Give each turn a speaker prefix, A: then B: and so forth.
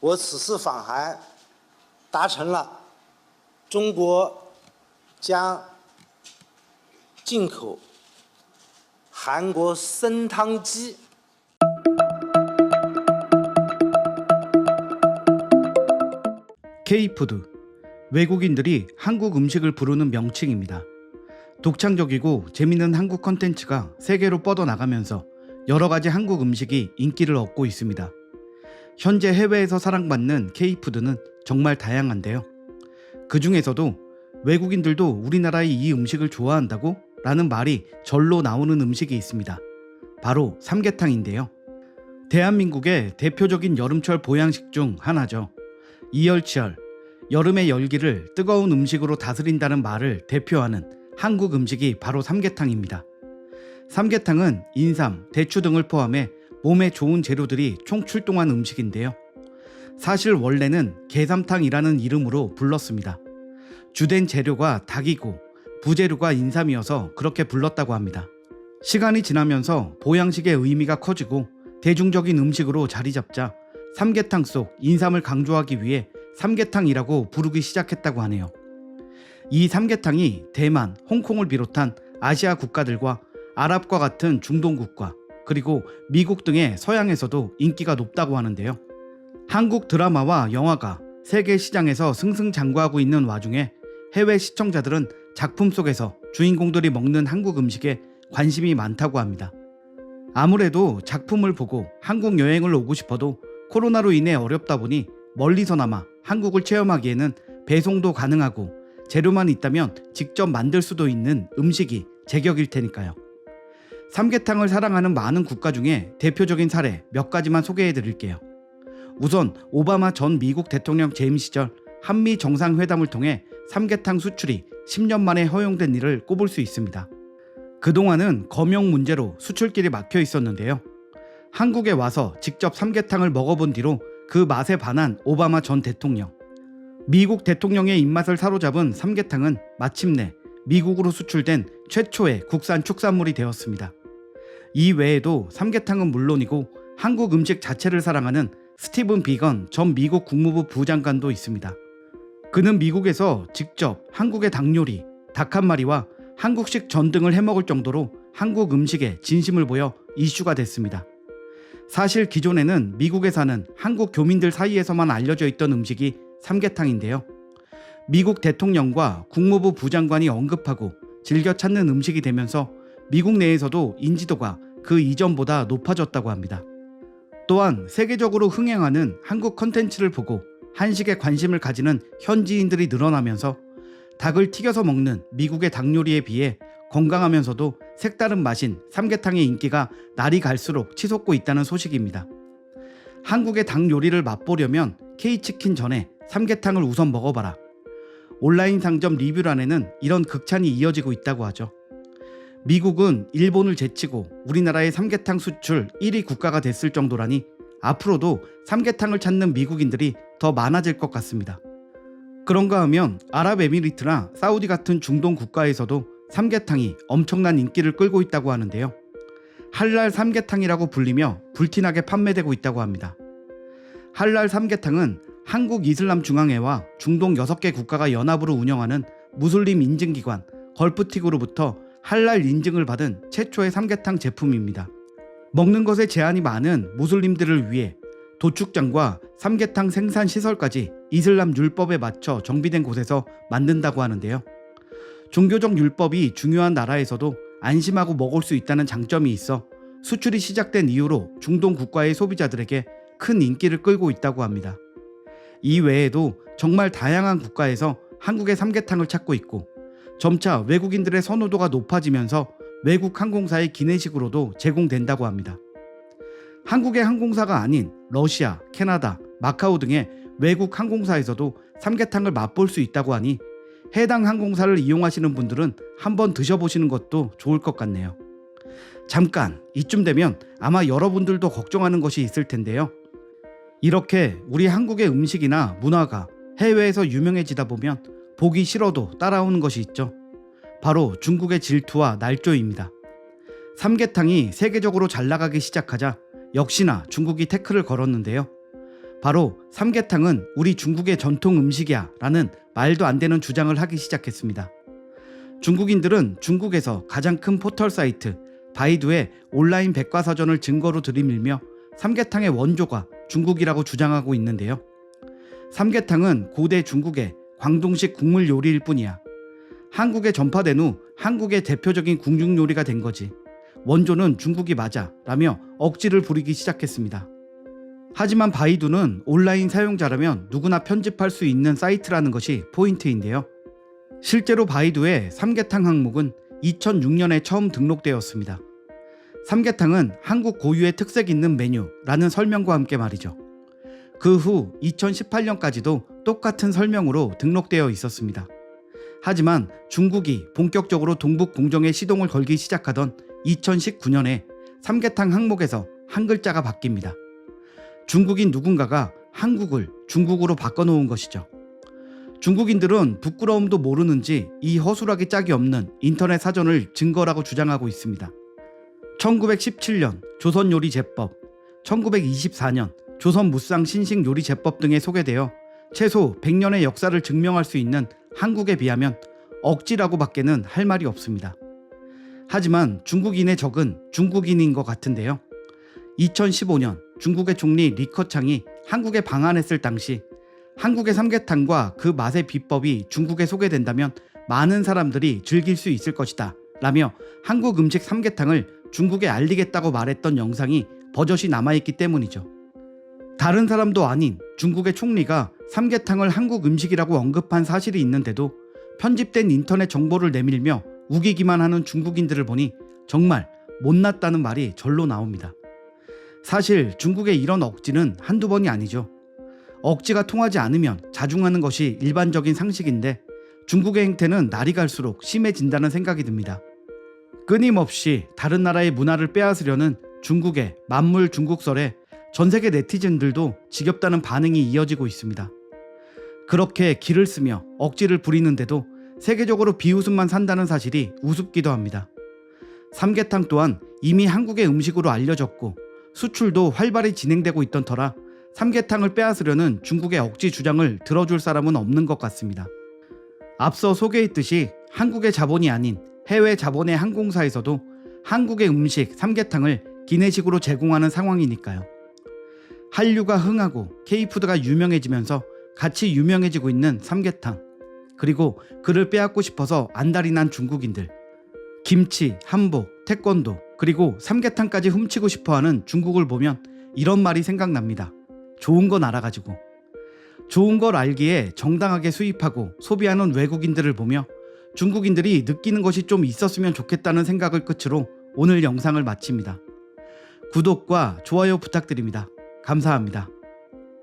A: 我此次访韩达成了中国将进口韩国参汤鸡。
B: K푸드, 외국인들이 한국 음식을 부르는 명칭입니다. 독창적이고 재밌는 한국 컨텐츠가 세계로 뻗어나가면서 여러가지 한국 음식이 인기를 얻고 있습니다. 현재 해외에서 사랑받는 K푸드는 정말 다양한데요. 그 중에서도 외국인들도 우리나라의 이 음식을 좋아한다고? 라는 말이 절로 나오는 음식이 있습니다. 바로 삼계탕인데요. 대한민국의 대표적인 여름철 보양식 중 하나죠. 이열치열, 여름의 열기를 뜨거운 음식으로 다스린다는 말을 대표하는 한국 음식이 바로 삼계탕입니다. 삼계탕은 인삼, 대추 등을 포함해 몸에 좋은 재료들이 총출동한 음식인데요. 사실 원래는 게삼탕이라는 이름으로 불렀습니다. 주된 재료가 닭이고 부재료가 인삼이어서 그렇게 불렀다고 합니다. 시간이 지나면서 보양식의 의미가 커지고 대중적인 음식으로 자리 잡자 삼계탕 속 인삼을 강조하기 위해 삼계탕이라고 부르기 시작했다고 하네요. 이 삼계탕이 대만, 홍콩을 비롯한 아시아 국가들과 아랍과 같은 중동 국가, 그리고 미국 등의 서양에서도 인기가 높다고 하는데요. 한국 드라마와 영화가 세계 시장에서 승승장구하고 있는 와중에 해외 시청자들은 작품 속에서 주인공들이 먹는 한국 음식에 관심이 많다고 합니다. 아무래도 작품을 보고 한국 여행을 오고 싶어도 코로나로 인해 어렵다 보니 멀리서나마 한국을 체험하기에는 배송도 가능하고 재료만 있다면 직접 만들 수도 있는 음식이 제격일 테니까요. 삼계탕을 사랑하는 많은 국가 중에 대표적인 사례 몇 가지만 소개해 드릴게요. 우선 오바마 전 미국 대통령 재임 시절 한미 정상회담을 통해 삼계탕 수출이 10년 만에 허용된 일을 꼽을 수 있습니다. 그동안은 검역 문제로 수출길이 막혀 있었는데요. 한국에 와서 직접 삼계탕을 먹어본 뒤로 그 맛에 반한 오바마 전 대통령. 미국 대통령의 입맛을 사로잡은 삼계탕은 마침내 미국으로 수출된 최초의 국산 축산물이 되었습니다. 이 외에도 삼계탕은 물론이고 한국 음식 자체를 사랑하는 스티븐 비건 전 미국 국무부 부장관도 있습니다. 그는 미국에서 직접 한국의 닭 요리, 닭 한 마리와 한국식 전 등을 해먹을 정도로 한국 음식에 진심을 보여 이슈가 됐습니다. 사실 기존에는 미국에 사는 한국 교민들 사이에서만 알려져 있던 음식이 삼계탕인데요. 미국 대통령과 국무부 부장관이 언급하고 즐겨 찾는 음식이 되면서 미국 내에서도 인지도가 그 이전보다 높아졌다고 합니다. 또한 세계적으로 흥행하는 한국 컨텐츠를 보고 한식에 관심을 가지는 현지인들이 늘어나면서 닭을 튀겨서 먹는 미국의 닭 요리에 비해 건강하면서도 색다른 맛인 삼계탕의 인기가 날이 갈수록 치솟고 있다는 소식입니다. 한국의 닭 요리를 맛보려면 K치킨 전에 삼계탕을 우선 먹어봐라. 온라인 상점 리뷰란에는 이런 극찬이 이어지고 있다고 하죠. 미국은 일본을 제치고 우리나라의 삼계탕 수출 1위 국가가 됐을 정도라니 앞으로도 삼계탕을 찾는 미국인들이 더 많아질 것 같습니다. 그런가 하면 아랍에미리트나 사우디 같은 중동 국가에서도 삼계탕이 엄청난 인기를 끌고 있다고 하는데요. 할랄 삼계탕이라고 불리며 불티나게 판매되고 있다고 합니다. 할랄 삼계탕은 한국이슬람중앙회와 중동 6개 국가가 연합으로 운영하는 무슬림 인증기관 걸프틱으로부터 할랄 인증을 받은 최초의 삼계탕 제품입니다. 먹는 것에 제한이 많은 무슬림들을 위해 도축장과 삼계탕 생산 시설까지 이슬람 율법에 맞춰 정비된 곳에서 만든다고 하는데요. 종교적 율법이 중요한 나라에서도 안심하고 먹을 수 있다는 장점이 있어 수출이 시작된 이후로 중동 국가의 소비자들에게 큰 인기를 끌고 있다고 합니다. 이 외에도 정말 다양한 국가에서 한국의 삼계탕을 찾고 있고 점차 외국인들의 선호도가 높아지면서 외국 항공사의 기내식으로도 제공된다고 합니다. 한국의 항공사가 아닌 러시아, 캐나다, 마카오 등의 외국 항공사에서도 삼계탕을 맛볼 수 있다고 하니 해당 항공사를 이용하시는 분들은 한번 드셔보시는 것도 좋을 것 같네요. 잠깐 이쯤 되면 아마 여러분들도 걱정하는 것이 있을 텐데요. 이렇게 우리 한국의 음식이나 문화가 해외에서 유명해지다 보면 보기 싫어도 따라오는 것이 있죠. 바로 중국의 질투와 날조입니다. 삼계탕이 세계적으로 잘 나가기 시작하자 역시나 중국이 태클을 걸었는데요. 바로 삼계탕은 우리 중국의 전통 음식이야 라는 말도 안 되는 주장을 하기 시작했습니다. 중국인들은 중국에서 가장 큰 포털 사이트 바이두의 온라인 백과사전을 증거로 들이밀며 삼계탕의 원조가 중국이라고 주장하고 있는데요. 삼계탕은 고대 중국의 광동식 국물 요리일 뿐이야. 한국에 전파된 후 한국의 대표적인 궁중 요리가 된 거지. 원조는 중국이 맞아 라며 억지를 부리기 시작했습니다. 하지만 바이두는 온라인 사용자라면 누구나 편집할 수 있는 사이트라는 것이 포인트인데요. 실제로 바이두의 삼계탕 항목은 2006년에 처음 등록되었습니다. 삼계탕은 한국 고유의 특색 있는 메뉴라는 설명과 함께 말이죠. 그 후 2018년까지도 똑같은 설명으로 등록되어 있었습니다. 하지만 중국이 본격적으로 동북 공정에 시동을 걸기 시작하던 2019년에 삼계탕 항목에서 한 글자가 바뀝니다. 중국인 누군가가 한국을 중국으로 바꿔놓은 것이죠. 중국인들은 부끄러움도 모르는지 이 허술하기 짝이 없는 인터넷 사전을 증거라고 주장하고 있습니다. 1917년 조선요리제법, 1924년 조선무쌍 신식요리제법 등에 소개되어 최소 100년의 역사를 증명할 수 있는 한국에 비하면 억지라고 밖에는 할 말이 없습니다. 하지만 중국인의 적은 중국인인 것 같은데요. 2015년 중국의 총리 리커창이 한국에 방한했을 당시 한국의 삼계탕과 그 맛의 비법이 중국에 소개된다면 많은 사람들이 즐길 수 있을 것이다 라며 한국 음식 삼계탕을 중국에 알리겠다고 말했던 영상이 버젓이 남아있기 때문이죠. 다른 사람도 아닌 중국의 총리가 삼계탕을 한국 음식이라고 언급한 사실이 있는데도 편집된 인터넷 정보를 내밀며 우기기만 하는 중국인들을 보니 정말 못났다는 말이 절로 나옵니다. 사실 중국의 이런 억지는 한두 번이 아니죠. 억지가 통하지 않으면 자중하는 것이 일반적인 상식인데 중국의 행태는 날이 갈수록 심해진다는 생각이 듭니다. 끊임없이 다른 나라의 문화를 빼앗으려는 중국의 만물 중국설에 전 세계 네티즌들도 지겹다는 반응이 이어지고 있습니다. 그렇게 기를 쓰며 억지를 부리는데도 세계적으로 비웃음만 산다는 사실이 우습기도 합니다. 삼계탕 또한 이미 한국의 음식으로 알려졌고 수출도 활발히 진행되고 있던 터라 삼계탕을 빼앗으려는 중국의 억지 주장을 들어줄 사람은 없는 것 같습니다. 앞서 소개했듯이 한국의 자본이 아닌 해외 자본의 항공사에서도 한국의 음식 삼계탕을 기내식으로 제공하는 상황이니까요. 한류가 흥하고 K푸드가 유명해지면서 같이 유명해지고 있는 삼계탕, 그리고 그를 빼앗고 싶어서 안달이 난 중국인들, 김치, 한복, 태권도, 그리고 삼계탕까지 훔치고 싶어하는 중국을 보면 이런 말이 생각납니다. 좋은 건 알아가지고. 좋은 걸 알기에 정당하게 수입하고 소비하는 외국인들을 보며 중국인들이 느끼는 것이 좀 있었으면 좋겠다는 생각을 끝으로 오늘 영상을 마칩니다. 구독과 좋아요 부탁드립니다. 감사합니다.